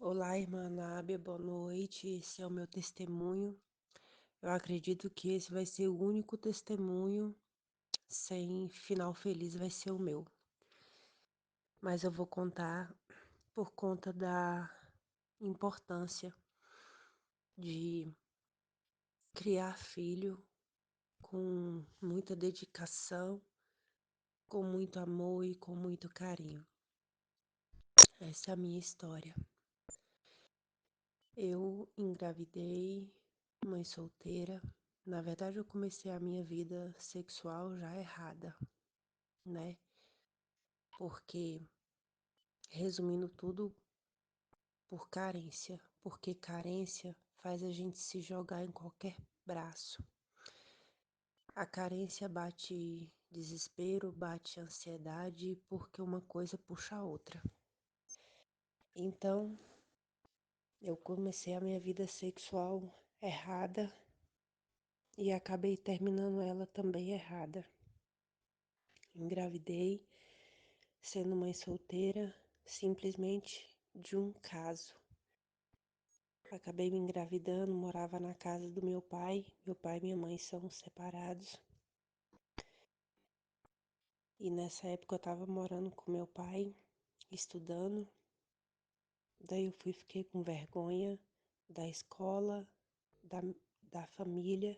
Olá, irmã Nábia, boa noite. Esse é o meu testemunho. Eu acredito que esse vai ser o único testemunho sem final feliz, vai ser o meu. Mas eu vou contar por conta da importância de criar filho com muita dedicação, com muito amor e com muito carinho. Essa é a minha história. Eu engravidei, mãe solteira. Na verdade, eu comecei a minha vida sexual já errada, né? Porque, resumindo tudo, por carência. Porque carência faz a gente se jogar em qualquer braço. A carência bate desespero, bate ansiedade, porque uma coisa puxa a outra. Então, eu comecei a minha vida sexual errada e acabei terminando ela também errada. Engravidei, sendo mãe solteira, simplesmente de um caso. Acabei me engravidando, morava na casa do meu pai. Meu pai e minha mãe são separados. E nessa época eu estava morando com meu pai, estudando. Daí eu fiquei com vergonha da escola, da, da família.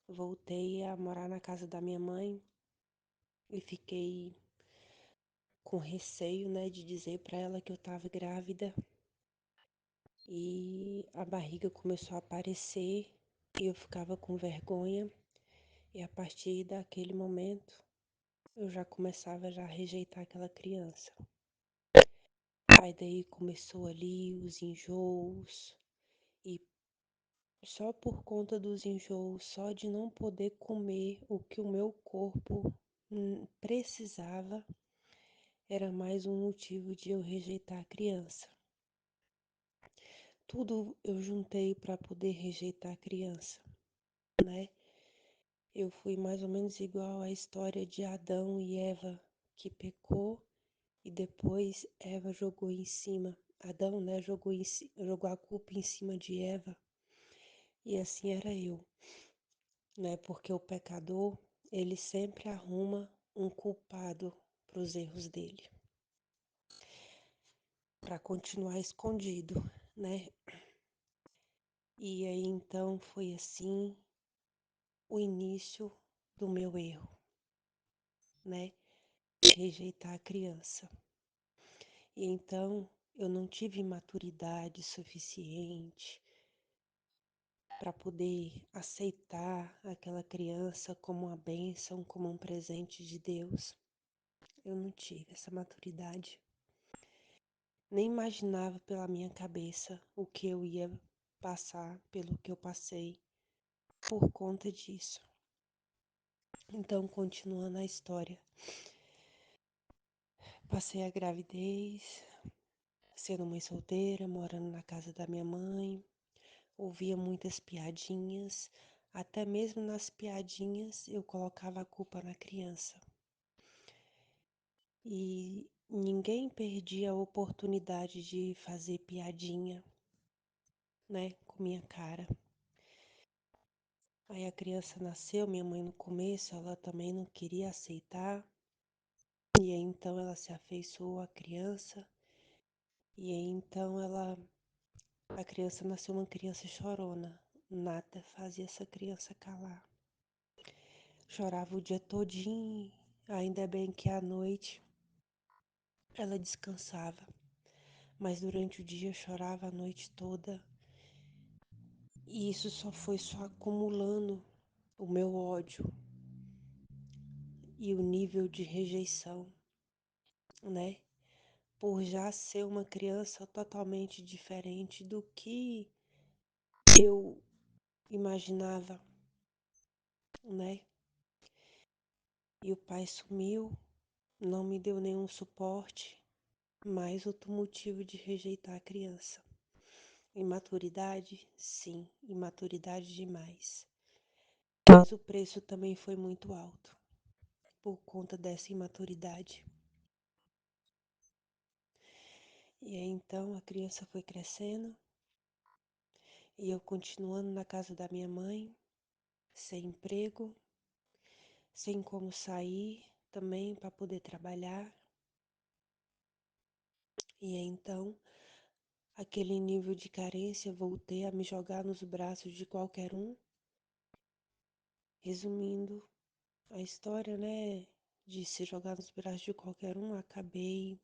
Voltei a morar na casa da minha mãe e fiquei com receio, né, de dizer para ela que eu estava grávida. E a barriga começou a aparecer e eu ficava com vergonha. E a partir daquele momento eu já começava já a rejeitar aquela criança. Aí daí começou ali os enjoos e só por conta dos enjoos, só de não poder comer o que o meu corpo precisava, era mais um motivo de eu rejeitar a criança. Tudo eu juntei para poder rejeitar a criança, né? Eu fui mais ou menos igual à história de Adão e Eva, que pecou e depois Eva jogou em cima. Adão, né, jogou a culpa em cima de Eva. E assim era eu, né? Porque o pecador, ele sempre arruma um culpado para os erros dele, para continuar escondido, né? E aí então foi assim o início do meu erro, né? Rejeitar a criança. E então eu não tive maturidade suficiente para poder aceitar aquela criança como uma bênção, como um presente de Deus. Eu não tive essa maturidade. Nem imaginava pela minha cabeça o que eu ia passar, pelo que eu passei por conta disso. Então, continuando a história, passei a gravidez, sendo mãe solteira, morando na casa da minha mãe, ouvia muitas piadinhas, até mesmo nas piadinhas eu colocava a culpa na criança. E ninguém perdia a oportunidade de fazer piadinha, né, com minha cara. Aí a criança nasceu, minha mãe no começo, ela também não queria aceitar. E aí então ela se afeiçoou à criança. E aí então a criança nasceu uma criança chorona. Nada fazia essa criança calar. Chorava o dia todinho, ainda bem que à noite ela descansava. Mas durante o dia chorava a noite toda. E isso só acumulando o meu ódio e o nível de rejeição, né? Por já ser uma criança totalmente diferente do que eu imaginava, né? E o pai sumiu, não me deu nenhum suporte, mais outro motivo de rejeitar a criança. Imaturidade? Sim, imaturidade demais. Mas o preço também foi muito alto por conta dessa imaturidade. E aí então a criança foi crescendo e eu continuando na casa da minha mãe, sem emprego, sem como sair também para poder trabalhar. E aí então, aquele nível de carência, voltei a me jogar nos braços de qualquer um. Resumindo a história, né, de se jogar nos braços de qualquer um, acabei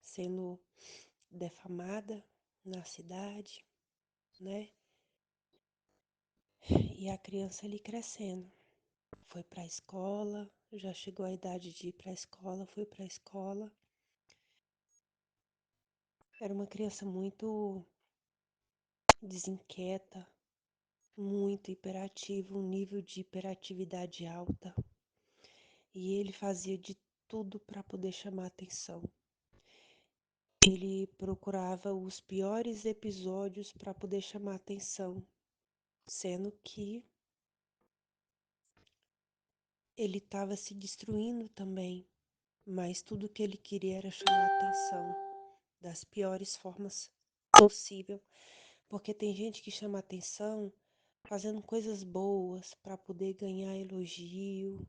sendo defamada na cidade, né? E a criança ali crescendo. Foi para a escola, já chegou a idade de ir para a escola, foi para a escola. Era uma criança muito desinquieta, muito hiperativa, um nível de hiperatividade alta. E ele fazia de tudo para poder chamar atenção. Ele procurava os piores episódios para poder chamar atenção, sendo que ele estava se destruindo também, mas tudo que ele queria era chamar atenção das piores formas possível, porque tem gente que chama atenção fazendo coisas boas para poder ganhar elogio,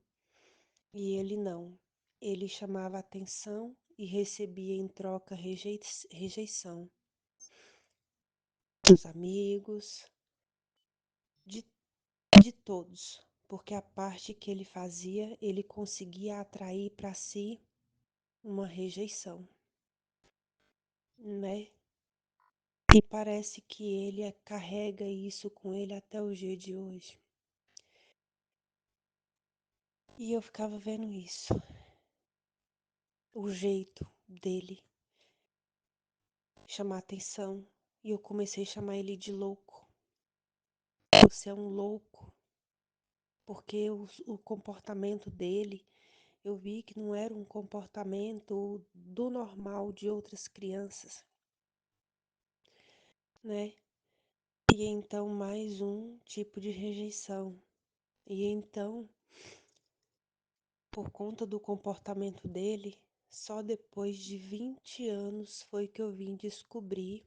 e ele não. Ele chamava atenção e recebia em troca rejeição dos amigos, de, de todos, porque a parte que ele fazia, ele conseguia atrair para si uma rejeição, né? E parece que ele carrega isso com ele até o dia de hoje. E eu ficava vendo isso, o jeito dele chamar atenção, e eu comecei a chamar ele de louco. Você é um louco, porque o comportamento dele, eu vi que não era um comportamento do normal de outras crianças, né? E então mais um tipo de rejeição. E então, por conta do comportamento dele, só depois de 20 anos foi que eu vim descobrir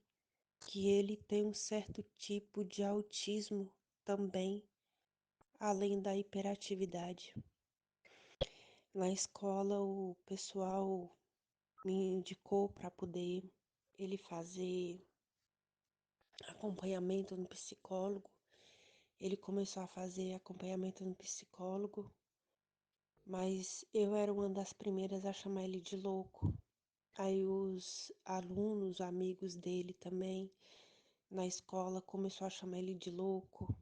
que ele tem um certo tipo de autismo também, além da hiperatividade. Na escola, o pessoal me indicou para poder ele fazer acompanhamento no psicólogo. Ele começou a fazer acompanhamento no psicólogo, mas eu era uma das primeiras a chamar ele de louco. Aí os alunos, amigos dele também, na escola, começou a chamar ele de louco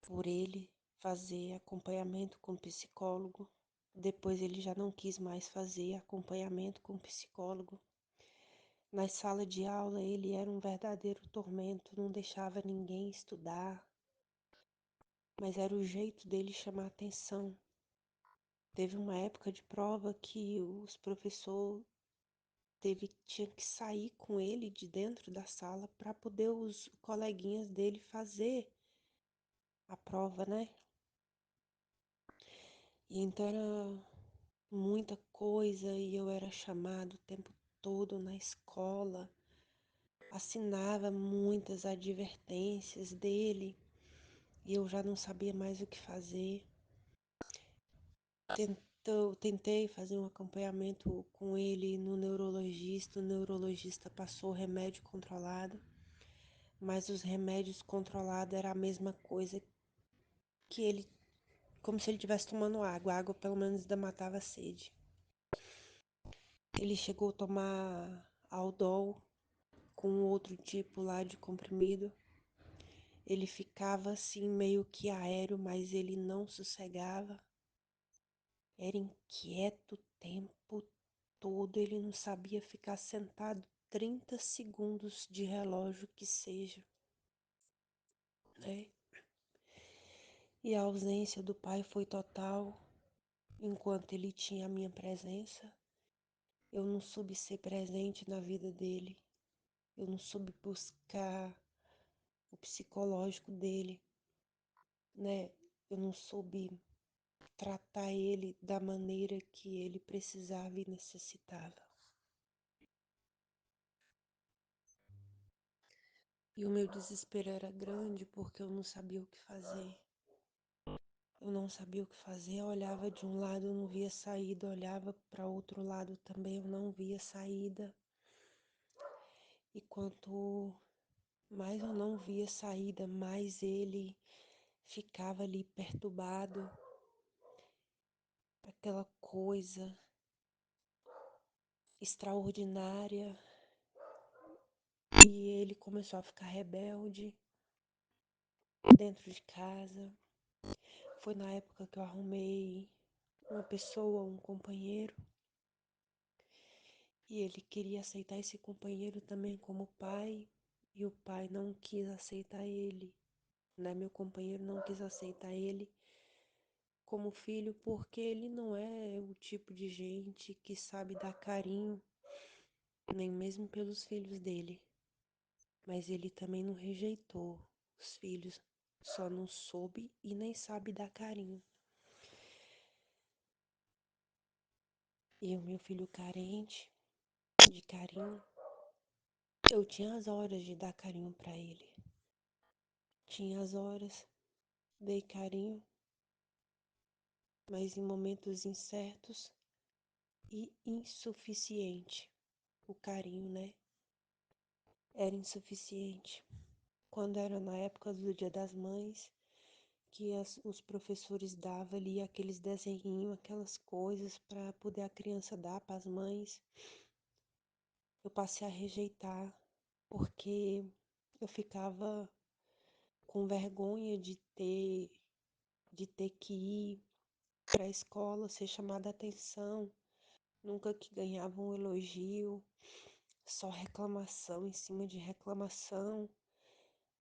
por ele fazer acompanhamento com psicólogo. Depois ele já não quis mais fazer acompanhamento com psicólogo. Na sala de aula ele era um verdadeiro tormento, não deixava ninguém estudar, mas era o jeito dele chamar atenção. Teve uma época de prova que os professores tinha que sair com ele de dentro da sala para poder os coleguinhas dele fazer a prova, né? E então era muita coisa e eu era chamado o tempo todo na escola, assinava muitas advertências dele e eu já não sabia mais o que fazer. Tentei fazer um acompanhamento com ele no neurologista, o neurologista passou remédio controlado, mas os remédios controlados era a mesma coisa que ele, como se ele estivesse tomando água, a água pelo menos ainda matava a sede. Ele chegou a tomar Aldol com outro tipo lá de comprimido. Ele ficava assim meio que aéreo, mas ele não sossegava. Era inquieto o tempo todo, ele não sabia ficar sentado 30 segundos de relógio que seja, né? E a ausência do pai foi total. Enquanto ele tinha a minha presença, eu não soube ser presente na vida dele. Eu não soube buscar o psicológico dele, né? Eu não soube tratar ele da maneira que ele precisava e necessitava. E o meu desespero era grande porque eu não sabia o que fazer. Eu não sabia o que fazer, eu olhava de um lado, eu não via saída, eu olhava para outro lado também, eu não via saída. E quanto mais eu não via saída, mais ele ficava ali perturbado, aquela coisa extraordinária. E ele começou a ficar rebelde dentro de casa. Foi na época que eu arrumei uma pessoa, um companheiro, e ele queria aceitar esse companheiro também como pai, e o pai não quis aceitar ele, né? Meu companheiro não quis aceitar ele como filho porque ele não é o tipo de gente que sabe dar carinho, nem mesmo pelos filhos dele. Mas ele também não rejeitou os filhos, só não soube e nem sabe dar carinho. E o meu filho carente de carinho, eu tinha as horas de dar carinho para ele. Tinha as horas, dei carinho, mas em momentos incertos e insuficiente. O carinho, né? Era insuficiente. Quando era na época do Dia das Mães, que os professores davam ali aqueles desenhinhos, aquelas coisas para poder a criança dar para as mães, eu passei a rejeitar, porque eu ficava com vergonha de ter que ir para a escola, ser chamada a atenção, nunca que ganhava um elogio, só reclamação em cima de reclamação.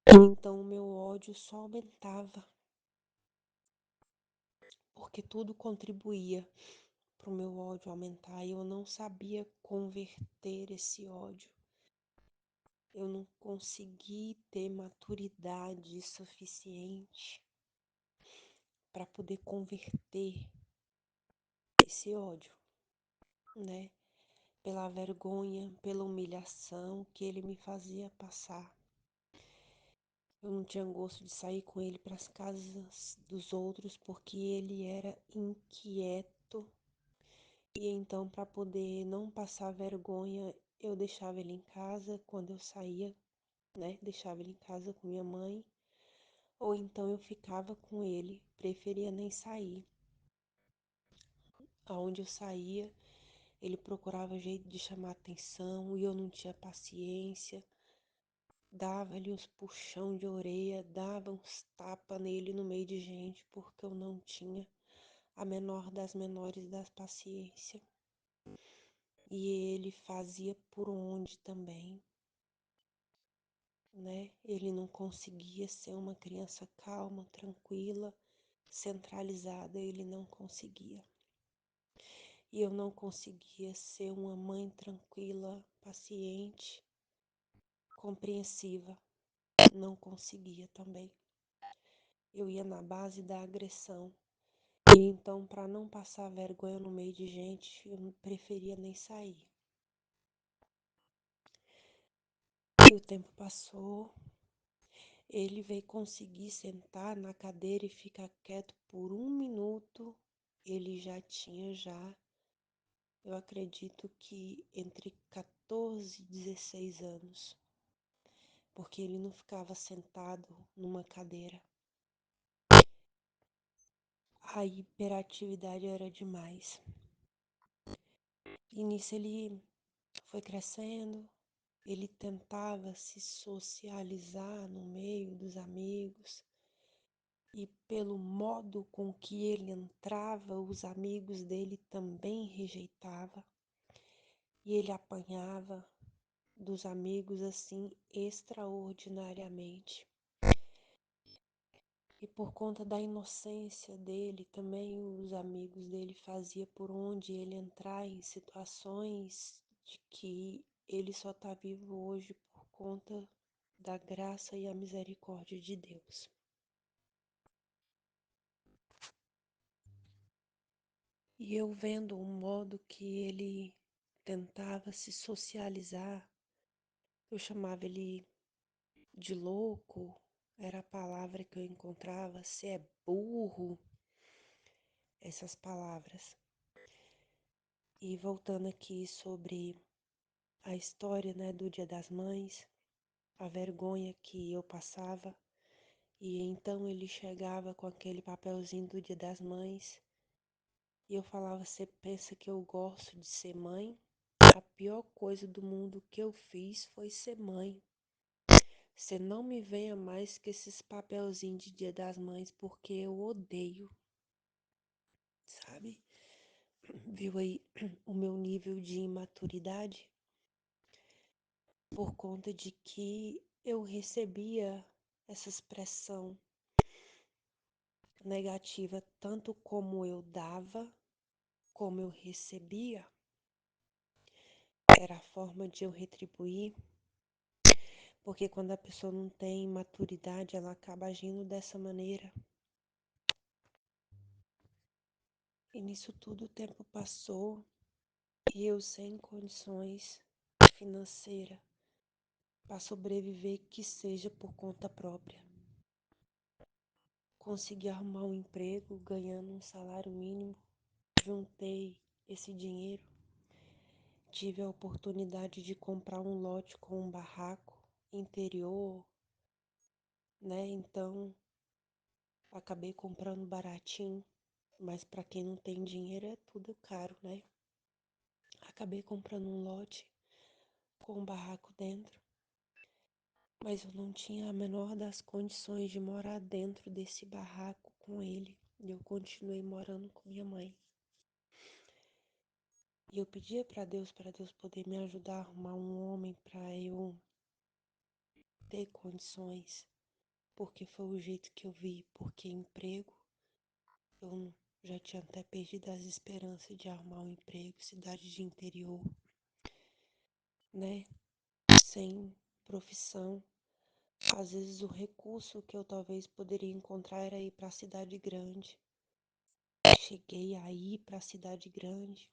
Então o meu ódio só aumentava, porque tudo contribuía para o meu ódio aumentar e eu não sabia converter esse ódio. Eu não consegui ter maturidade suficiente para poder converter esse ódio, né? Pela vergonha, pela humilhação que ele me fazia passar. Eu não tinha gosto de sair com ele para as casas dos outros porque ele era inquieto. E então, para poder não passar vergonha, eu deixava ele em casa quando eu saía, né? Deixava ele em casa com minha mãe. Ou então eu ficava com ele, preferia nem sair. Aonde eu saía, ele procurava jeito de chamar atenção e eu não tinha paciência. Dava-lhe uns puxão de orelha, dava uns tapa nele no meio de gente, porque eu não tinha a menor das menores das paciência. E ele fazia por onde também, né? Ele não conseguia ser uma criança calma, tranquila, centralizada, ele não conseguia. E eu não conseguia ser uma mãe tranquila, paciente, compreensiva. Não conseguia também. Eu ia na base da agressão. E então, para não passar vergonha no meio de gente, eu preferia nem sair. E o tempo passou, ele veio conseguir sentar na cadeira e ficar quieto por 1 minuto. Ele já tinha eu acredito que entre 14 e 16 anos, porque ele não ficava sentado numa cadeira. A hiperatividade era demais. E nisso ele foi crescendo, ele tentava se socializar no meio dos amigos, e pelo modo com que ele entrava, os amigos dele também rejeitavam, e ele apanhava dos amigos assim extraordinariamente. E por conta da inocência dele, também os amigos dele faziam por onde ele entrar em situações de que ele só está vivo hoje por conta da graça e a misericórdia de Deus. E eu vendo o modo que ele tentava se socializar, eu chamava ele de louco era a palavra que eu encontrava, você é burro, essas palavras. E voltando aqui sobre a história, né, do Dia das Mães, a vergonha que eu passava, e então ele chegava com aquele papelzinho do Dia das Mães, e eu falava, você pensa que eu gosto de ser mãe? A pior coisa do mundo que eu fiz foi ser mãe. Você não me venha mais com esses papelzinhos de Dia das Mães, porque eu odeio, sabe? Viu aí o meu nível de imaturidade? Por conta de que eu recebia essa expressão negativa tanto como eu dava, como eu recebia, era a forma de eu retribuir, porque quando a pessoa não tem maturidade, ela acaba agindo dessa maneira. E nisso tudo o tempo passou e eu sem condições financeiras para sobreviver, que seja por conta própria. Consegui arrumar um emprego ganhando um salário mínimo, juntei esse dinheiro, tive a oportunidade de comprar um lote com um barraco interior, né? Então acabei comprando baratinho, mas para quem não tem dinheiro é tudo caro, né? Acabei comprando um lote com um barraco dentro, mas eu não tinha a menor das condições de morar dentro desse barraco com ele. E eu continuei morando com minha mãe. E eu pedia para Deus poder me ajudar a arrumar um homem para eu ter condições, porque foi o jeito que eu vi, porque emprego, eu já tinha até perdido as esperanças de arrumar um emprego, cidade de interior, né? Sem profissão. Às vezes o recurso que eu talvez poderia encontrar era ir para a cidade grande. Cheguei a ir para a cidade grande,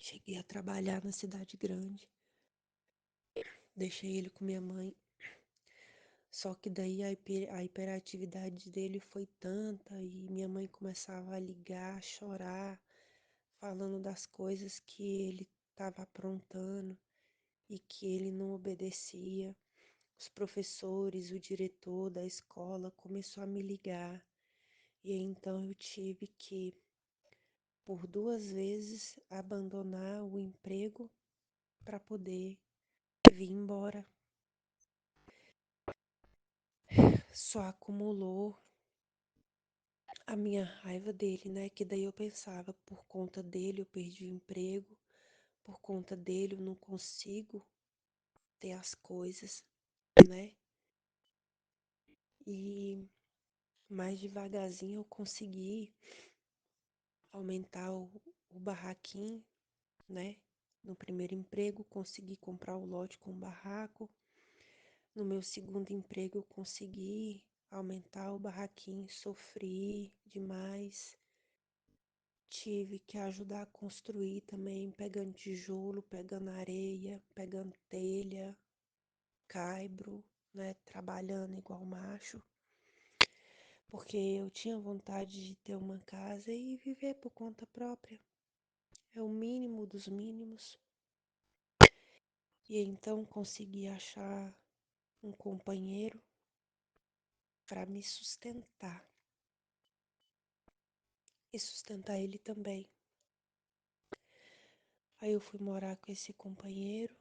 cheguei a trabalhar na cidade grande, deixei ele com minha mãe. Só que daí a hiperatividade dele foi tanta e minha mãe começava a ligar, a chorar, falando das coisas que ele estava aprontando e que ele não obedecia. Os professores, o diretor da escola começou a me ligar e então eu tive que, por 2 vezes, abandonar o emprego para poder vir embora. Só acumulou a minha raiva dele, né? Que daí eu pensava, por conta dele eu perdi o emprego, por conta dele eu não consigo ter as coisas, né? E mais devagarzinho eu consegui aumentar o barraquinho, né? No primeiro emprego consegui comprar o lote com o barraco. No meu segundo emprego eu consegui aumentar o barraquinho, sofri demais. Tive que ajudar a construir também, pegando tijolo, pegando areia, pegando telha, caibro, né? Trabalhando igual macho. Porque eu tinha vontade de ter uma casa e viver por conta própria. É o mínimo dos mínimos. E então consegui achar um companheiro para me sustentar e sustentar ele também. Aí eu fui morar com esse companheiro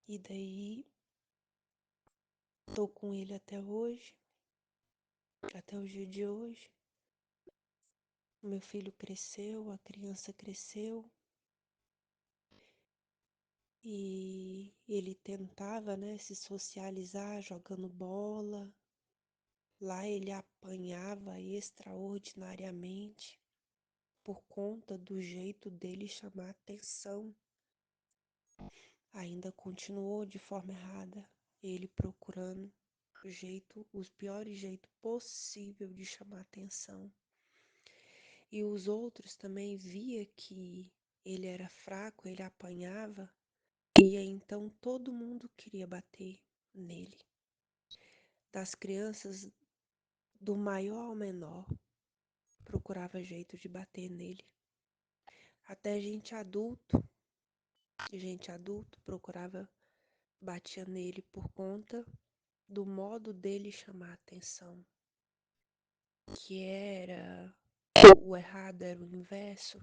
e daí tô com ele até o dia de hoje. O meu filho cresceu, a criança cresceu e ele tentava, né, se socializar jogando bola. Lá ele apanhava extraordinariamente por conta do jeito dele chamar atenção. Ainda continuou de forma errada, ele procurando os piores jeitos possível de chamar atenção. E os outros também via que ele era fraco, ele apanhava, E aí, então todo mundo queria bater nele, das crianças do maior ao menor, procurava jeito de bater nele. Até gente adulto procurava, batia nele por conta do modo dele chamar atenção, que era o errado, era o inverso,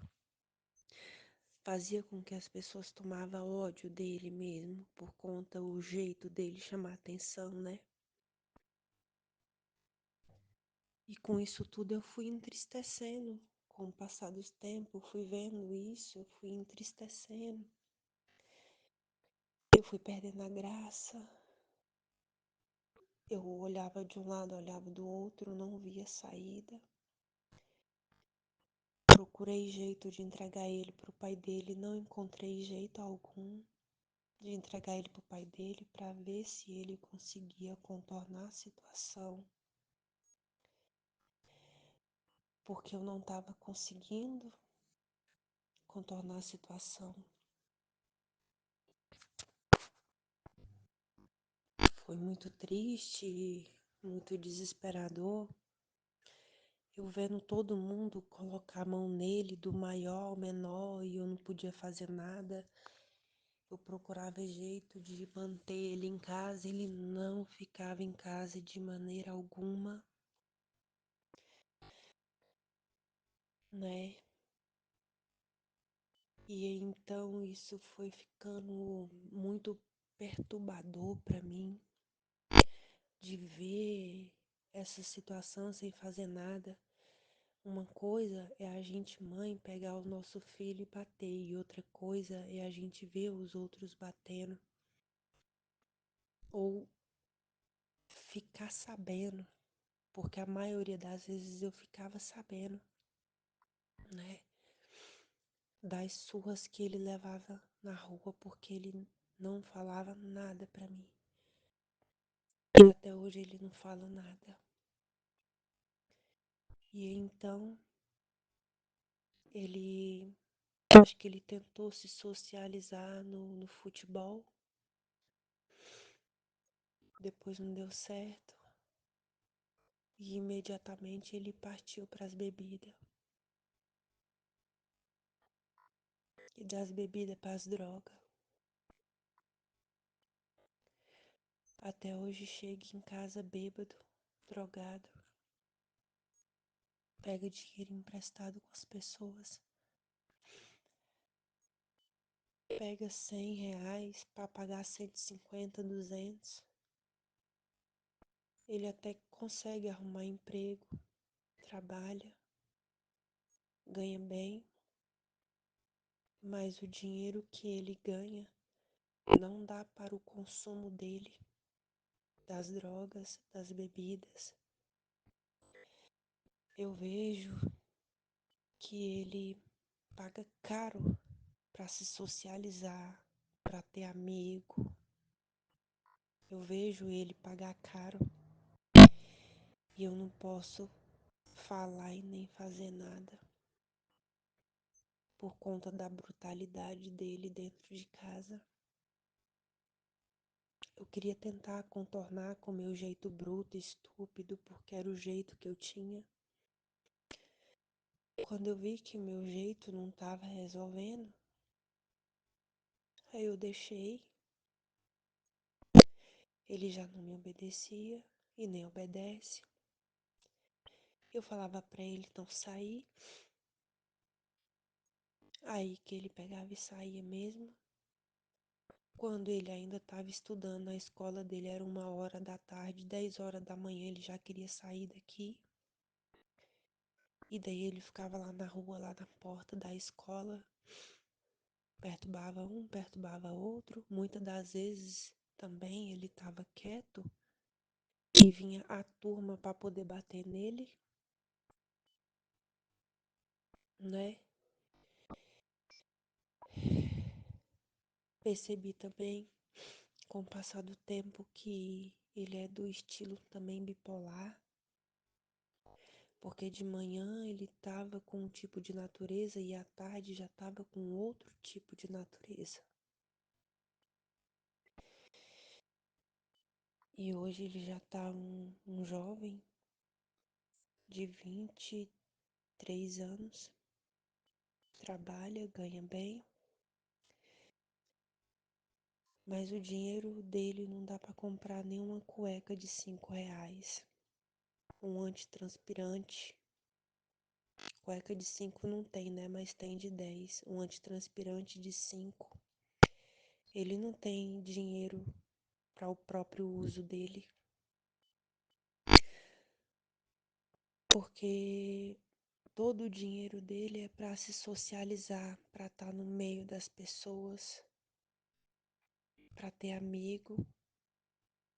fazia com que as pessoas tomavam ódio dele mesmo, por conta o jeito dele chamar atenção, né? E com isso tudo eu fui entristecendo. Com o passar dos tempos, fui vendo isso, eu fui entristecendo. Eu fui perdendo a graça. Eu olhava de um lado, olhava do outro, não via saída. Procurei jeito de entregar ele pro pai dele, não encontrei jeito algum de entregar ele pro pai dele para ver se ele conseguia contornar a situação, porque eu não estava conseguindo contornar a situação. Foi muito triste, muito desesperador. Eu vendo todo mundo colocar a mão nele, do maior ao menor, e eu não podia fazer nada. Eu procurava jeito de manter ele em casa, ele não ficava em casa de maneira alguma, né? E então isso foi ficando muito perturbador para mim, de ver essa situação sem fazer nada. Uma coisa é a gente, mãe, pegar o nosso filho e bater, e outra coisa é a gente ver os outros batendo, ou ficar sabendo, porque a maioria das vezes eu ficava sabendo, né, das surras que ele levava na rua, porque ele não falava nada pra mim. E até hoje ele não fala nada. E então ele, acho que ele tentou se socializar no futebol, depois não deu certo. E imediatamente ele partiu para as bebidas. E das bebidas para as drogas. Até hoje chega em casa bêbado, drogado. Pega dinheiro emprestado com as pessoas. Pega R$ 100 para pagar 150, 200. Ele até consegue arrumar emprego, trabalha, ganha bem, mas o dinheiro que ele ganha não dá para o consumo dele, das drogas, das bebidas. Eu vejo que ele paga caro para se socializar, para ter amigo. Eu vejo ele pagar caro e eu não posso falar e nem fazer nada por conta da brutalidade dele dentro de casa. Eu queria tentar contornar com meu jeito bruto e estúpido, porque era o jeito que eu tinha. Quando eu vi que o meu jeito não estava resolvendo, aí eu deixei. Ele já não me obedecia e nem obedece. Eu falava pra ele não sair, aí que ele pegava e saía mesmo. Quando ele ainda estava estudando na escola dele, era 1 hora da tarde, 10 horas da manhã, ele já queria sair daqui. E daí ele ficava lá na rua, lá na porta da escola, perturbava um, perturbava outro. Muitas das vezes também ele estava quieto e vinha a turma para poder bater nele, né? Percebi também, com o passar do tempo, que ele é do estilo também bipolar, porque de manhã ele estava com um tipo de natureza e à tarde já estava com outro tipo de natureza. E hoje ele já tá um jovem de 23 anos, trabalha, ganha bem, mas o dinheiro dele não dá para comprar nenhuma cueca de R$ 5, um antitranspirante. Cueca de 5 não tem, né? Mas tem de 10. Um antitranspirante de 5. Ele não tem dinheiro para o próprio uso dele, porque todo o dinheiro dele é para se socializar, para estar no meio das pessoas, para ter amigo,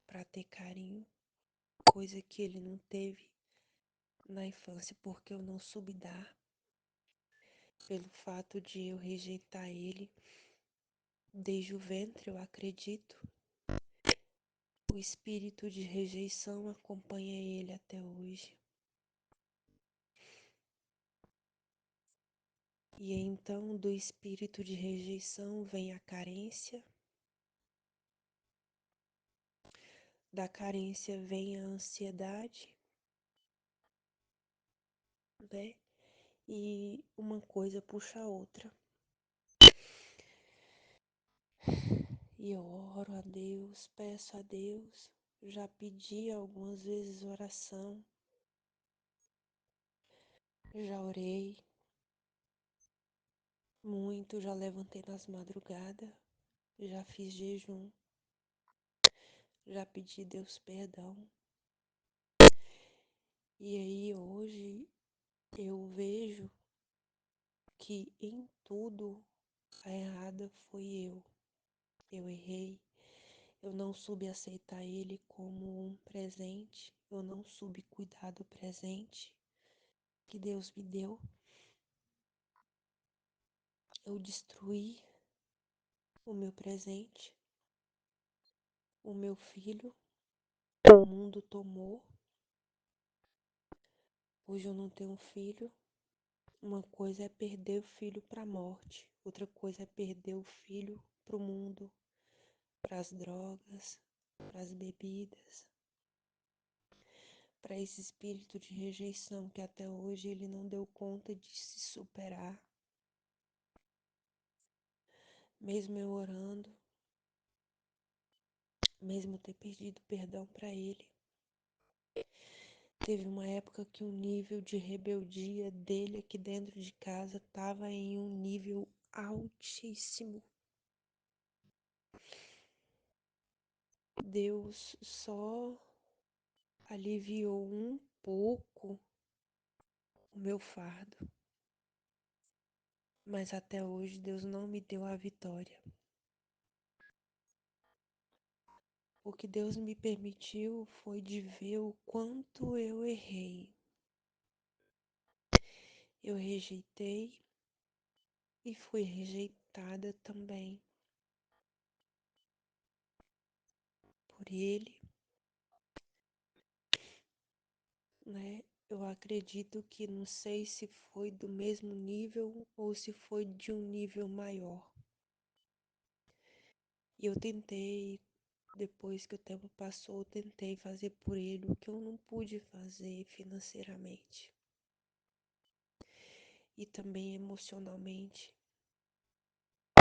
para ter carinho, coisa que ele não teve na infância porque eu não soube dar, pelo fato de eu rejeitar ele desde o ventre, eu acredito. O espírito de rejeição acompanha ele até hoje. E então do espírito de rejeição vem a carência, da carência vem a ansiedade, né? E uma coisa puxa a outra. E eu oro a Deus, peço a Deus, já pedi algumas vezes oração, já orei muito, já levantei nas madrugadas, já fiz jejum, já pedi Deus perdão. E aí hoje eu vejo que em tudo a errada foi eu. Eu errei, eu não soube aceitar ele como um presente, eu não soube cuidar do presente que Deus me deu. Eu destruí o meu presente, o meu filho, o mundo tomou. Hoje eu não tenho filho. Uma coisa é perder o filho para a morte, outra coisa é perder o filho para o mundo, para as drogas, para as bebidas, para esse espírito de rejeição que até hoje ele não deu conta de se superar. Mesmo eu orando, mesmo ter pedido perdão para ele, teve uma época que o nível de rebeldia dele aqui dentro de casa estava em um nível altíssimo. Deus só aliviou um pouco o meu fardo, mas até hoje Deus não me deu a vitória. O que Deus me permitiu foi de ver o quanto eu errei. Eu rejeitei e fui rejeitada também por Ele, né? Eu acredito que não sei se foi do mesmo nível ou se foi de um nível maior. E eu tentei, depois que o tempo passou, eu tentei fazer por ele o que eu não pude fazer financeiramente e também emocionalmente.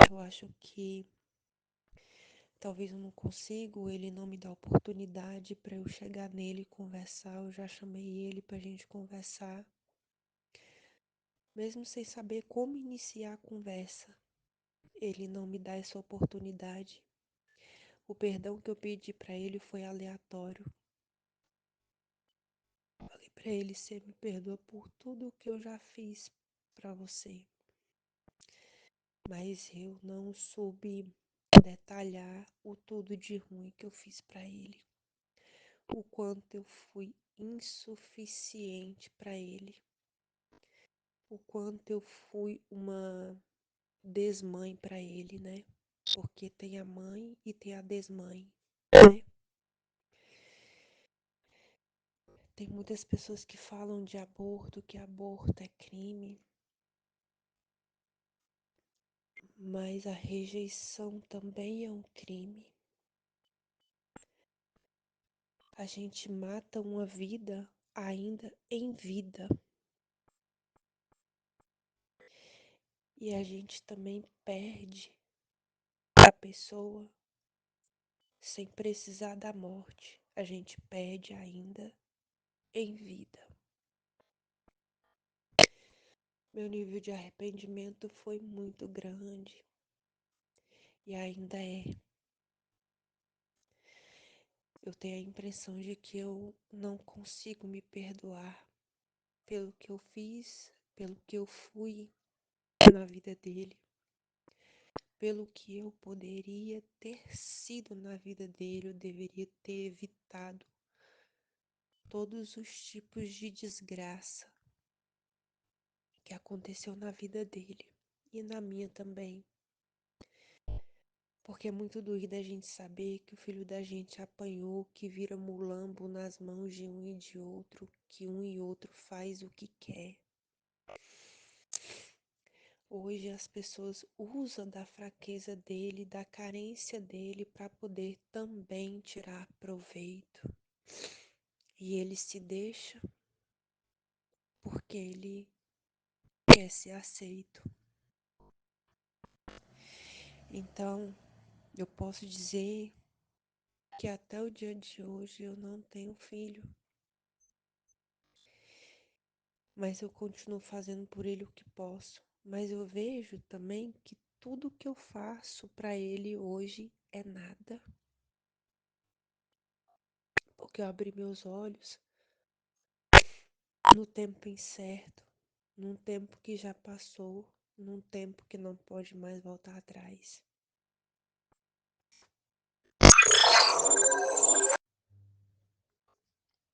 Eu acho que talvez eu não consiga, ele não me dá oportunidade para eu chegar nele e conversar. Eu já chamei ele pra gente conversar, mesmo sem saber como iniciar a conversa. Ele não me dá essa oportunidade. O perdão que eu pedi para ele foi aleatório. Falei para ele: "Você me perdoa por tudo que eu já fiz para você". Mas eu não soube detalhar o tudo de ruim que eu fiz para ele. O quanto eu fui insuficiente para ele. O quanto eu fui uma desmãe para ele, né? Porque tem a mãe e tem a desmãe, né? Tem muitas pessoas que falam de aborto, que aborto é crime, mas a rejeição também é um crime. a gente mata uma vida ainda em vida. E a gente também perde a pessoa sem precisar da morte. A gente perde ainda em vida. Meu nível de arrependimento foi muito grande e ainda é. Eu tenho a impressão de que eu não consigo me perdoar pelo que eu fiz, pelo que eu fui na vida dele, pelo que eu poderia ter sido na vida dele. Eu deveria ter evitado todos os tipos de desgraça que aconteceu na vida dele e na minha também. Porque é muito doído a gente saber que o filho da gente apanhou, que vira mulambo nas mãos de um e de outro, que um e outro faz o que quer. Hoje as pessoas usam da fraqueza dele, da carência dele para poder também tirar proveito. E ele se deixa porque ele quer ser aceito. Então, eu posso dizer que até o dia de hoje eu não tenho filho, mas eu continuo fazendo por ele o que posso. Mas eu vejo também que tudo que eu faço para ele hoje é nada, porque eu abri meus olhos no tempo incerto, num tempo que já passou, num tempo que não pode mais voltar atrás.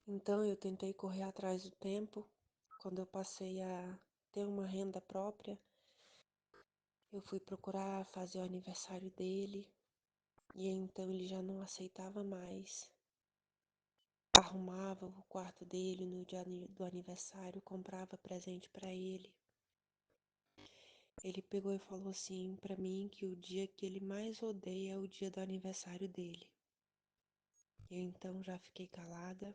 Então eu tentei correr atrás do tempo. Quando eu passei a ter uma renda própria, eu fui procurar fazer o aniversário dele e então ele já não aceitava mais. Arrumava o quarto dele no dia do aniversário, comprava presente para ele. Ele pegou e falou assim para mim que o dia que ele mais odeia é o dia do aniversário dele. Eu então já fiquei calada.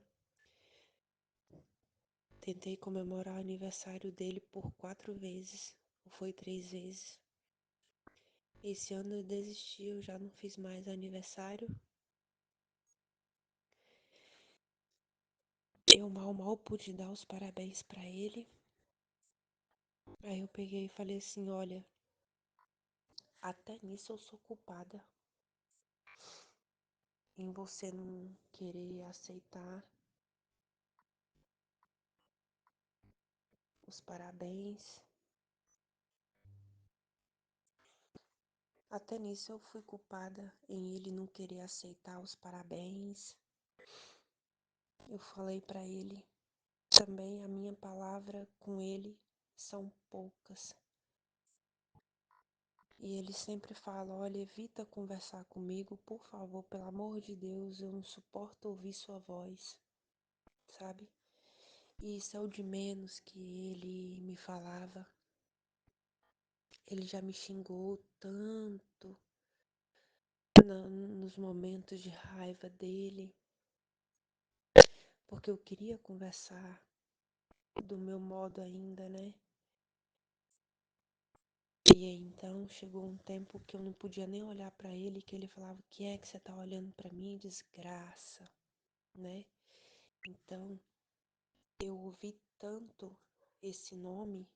Tentei comemorar o aniversário dele por 4 vezes, ou foi 3 vezes. Esse ano eu desisti, eu já não fiz mais aniversário. Eu mal pude dar os parabéns para ele. Aí eu peguei e falei assim, olha, até nisso eu sou culpada. Em você não querer aceitar os parabéns. Até nisso eu fui culpada em ele não querer aceitar os parabéns. Eu falei para ele também, a minha palavra com ele são poucas. E ele sempre fala, olha, evita conversar comigo, por favor, pelo amor de Deus, eu não suporto ouvir sua voz, sabe? E isso é o de menos que ele me falava. Ele já me xingou tanto nos momentos de raiva dele, porque eu queria conversar do meu modo ainda, né? E aí, então chegou um tempo que eu não podia nem olhar pra ele, que ele falava, o que é que você tá olhando pra mim, desgraça, né? Então, eu ouvi tanto esse nome,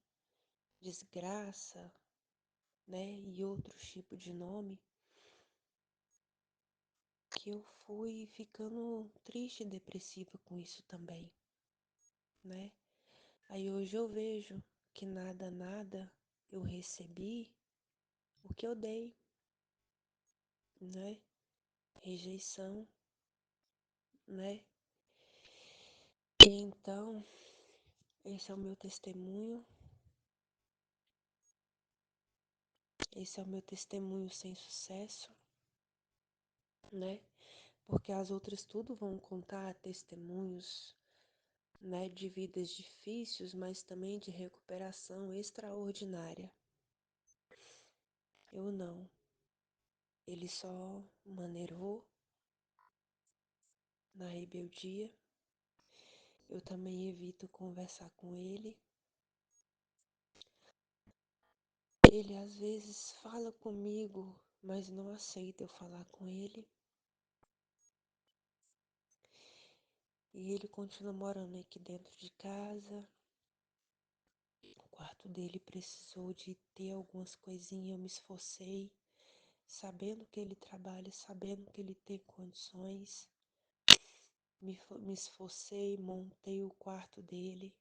desgraça, né? E outros tipos de nome, que eu fui ficando triste e depressiva com isso também, né? Aí hoje eu vejo que nada eu recebi o que eu dei, né? Rejeição, né? E então, esse é o meu testemunho, esse é o meu testemunho sem sucesso, né? Porque as outras tudo vão contar testemunhos, né, de vidas difíceis, mas também de recuperação extraordinária. Eu não. Ele só maneirou, na rebeldia. Eu também evito conversar com ele. Ele às vezes fala comigo, mas não aceita eu falar com ele. E ele continua morando aqui dentro de casa. O quarto dele precisou de ter algumas coisinhas, eu me esforcei, sabendo que ele trabalha, sabendo que ele tem condições. Me esforcei, montei o quarto dele.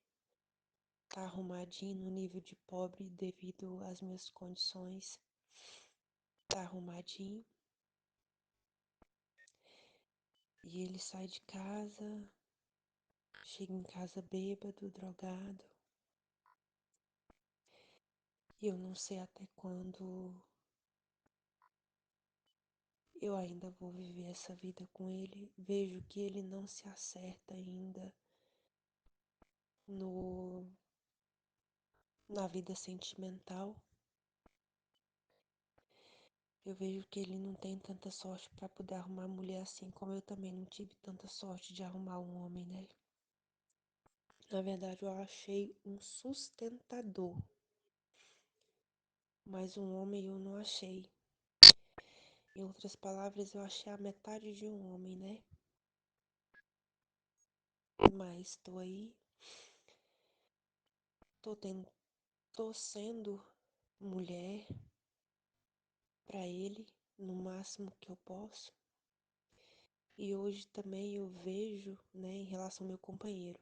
Tá arrumadinho no nível de pobre devido às minhas condições. Tá arrumadinho. E ele sai de casa, chega em casa bêbado, drogado. E eu não sei até quando eu ainda vou viver essa vida com ele. Vejo que ele não se acerta ainda no na vida sentimental. Eu vejo que ele não tem tanta sorte para poder arrumar mulher assim como eu também não tive tanta sorte de arrumar um homem, né? Na verdade, eu achei um sustentador, mas um homem eu não achei. Em outras palavras, eu achei a metade de um homem, né? Mas tô aí, tô sendo mulher para ele no máximo que eu posso. E hoje também eu vejo, né, em relação ao meu companheiro.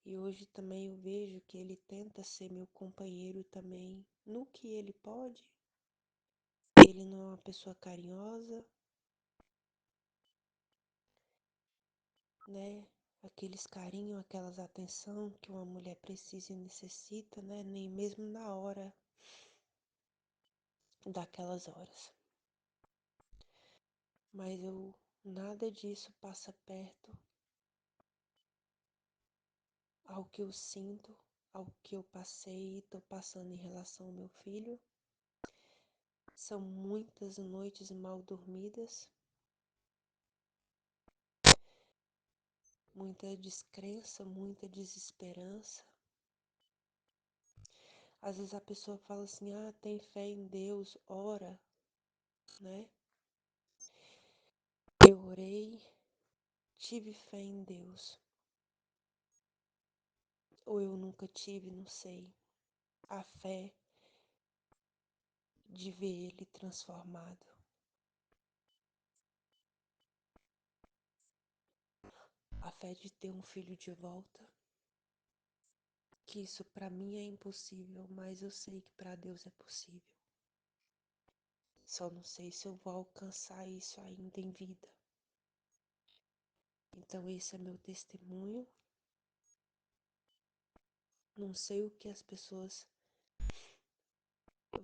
E hoje também eu vejo que ele tenta ser meu companheiro também no que ele pode. Ele não é uma pessoa carinhosa, né? Aqueles carinhos, aquelas atenção que uma mulher precisa e necessita, né? Nem mesmo na hora daquelas horas. Mas eu nada disso passa perto ao que eu sinto, ao que eu passei e tô passando em relação ao meu filho. São muitas noites mal dormidas, muita descrença, muita desesperança. Às vezes a pessoa fala assim: ah, tem fé em Deus, ora, né? Eu orei, tive fé em Deus. Ou eu nunca tive, não sei. A fé de ver ele transformado. A fé de ter um filho de volta. Que isso para mim é impossível, mas eu sei que para Deus é possível. Só não sei se eu vou alcançar isso ainda em vida. Então esse é meu testemunho. Não sei o que as pessoas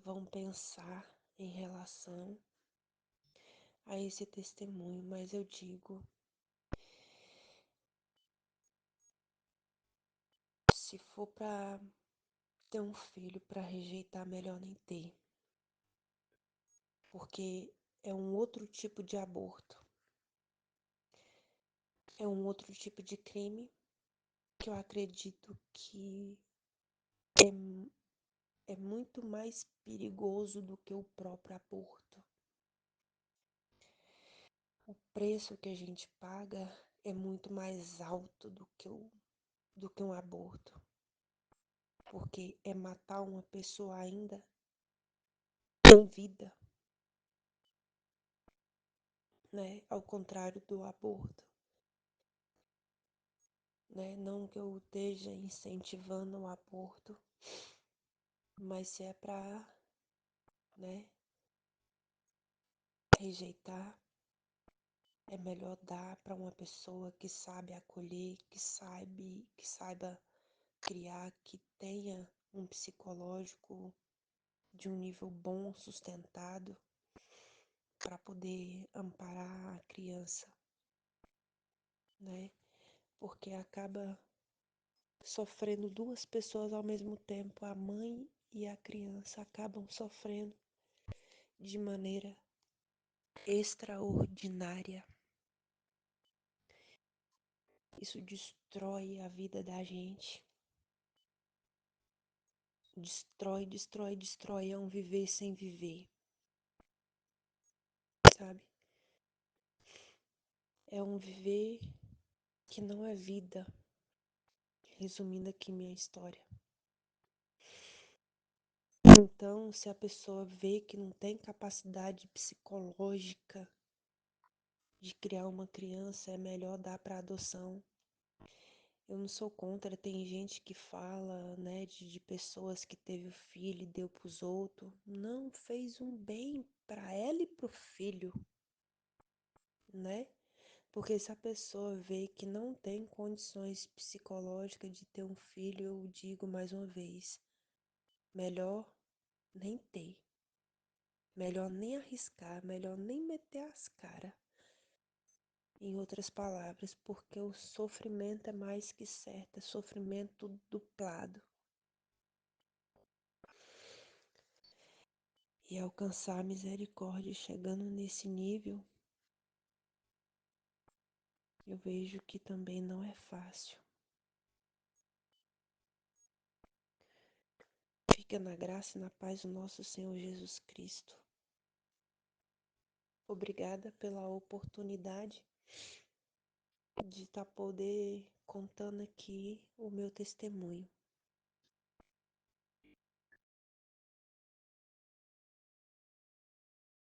vão pensar em relação a esse testemunho, mas eu digo, se for para ter um filho para rejeitar, melhor nem ter, porque é um outro tipo de aborto, é um outro tipo de crime que eu acredito que é muito mais perigoso do que o próprio aborto. O preço que a gente paga é muito mais alto do que um aborto, porque é matar uma pessoa ainda em vida, né? Ao contrário do aborto, né? Não que eu esteja incentivando o aborto, mas se é para, né, rejeitar, é melhor dar para uma pessoa que sabe acolher, que saiba criar, que tenha um psicológico de um nível bom, sustentado, para poder amparar a criança, né? Porque acaba sofrendo duas pessoas ao mesmo tempo, a mãe e a criança acabam sofrendo de maneira extraordinária. Isso destrói a vida da gente. Destrói, destrói, destrói. É um viver sem viver, sabe? É um viver que não é vida. Resumindo aqui minha história. Então, se a pessoa vê que não tem capacidade psicológica de criar uma criança, é melhor dar para adoção. Eu não sou contra, tem gente que fala, né, de pessoas que teve o filho e deu pros outros. Não, fez um bem para ela e pro filho, né? Porque se a pessoa vê que não tem condições psicológicas de ter um filho, eu digo mais uma vez, melhor nem ter. Melhor nem arriscar, melhor nem meter as caras. Em outras palavras, porque o sofrimento é mais que certo, é sofrimento duplado. E alcançar a misericórdia chegando nesse nível, eu vejo que também não é fácil. Fica na graça e na paz do nosso Senhor Jesus Cristo. Obrigada pela oportunidade de estar poder contando aqui o meu testemunho.